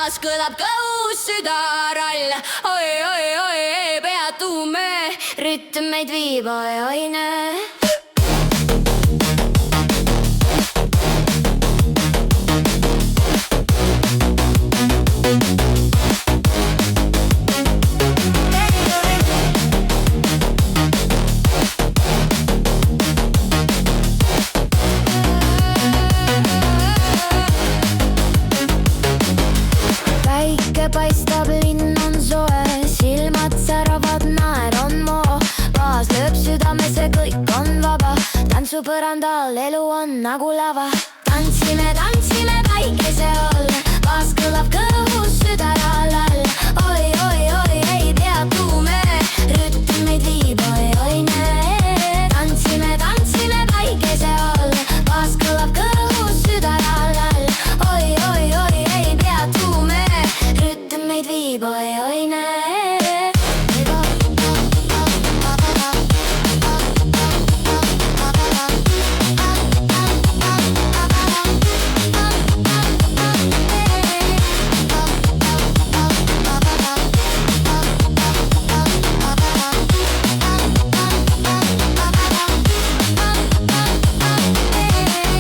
baas kõlab kõhus, südarall. Oi, oi, oi, ei peatume, rütm meid viib, oi, oi, näe. Paistab, linn on soe, silmad säravad, naer on moo. Baas lööb südamesse, kõik on vaba. Tantsupõrandal elu on nagu lava. Tantsime, tantsime päikese all, baas kõlab kõhus, südarall all. Oi, oi, oi, ei peatume, rütm meid viib, oi, oi, näe. Tantsime, tantsime päikese all, baas kõlab kõhus, südarall all. Oi, oi, oi, ei peatume, rütm meid viib, oi, oi, näe.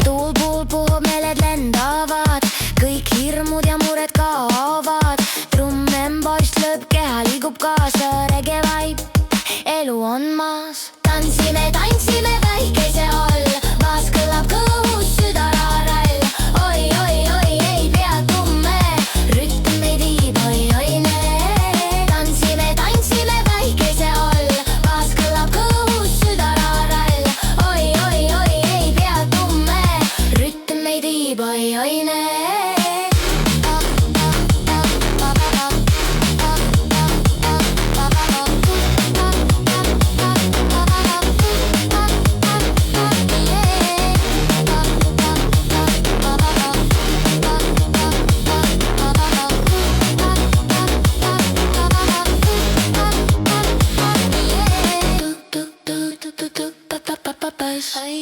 Tuul puhub, puhub, meeled lendavad, kõik hirmud ja mured kaovad. Trummemborst lööb, keha liigub kaasa, rege vibe, elu on maas. Tantsime, tantsime päikese all, baas kõlab kõhus, südarall. Oi, oi, oi, ei peatume, rütm meid viib, oi, oi, näe. Tantsime, tantsime päikese all, baas kõlab kõhus, südarall. Oi, oi, oi, ei peatume, rütm meid viib, oi, oi, näe. Ay,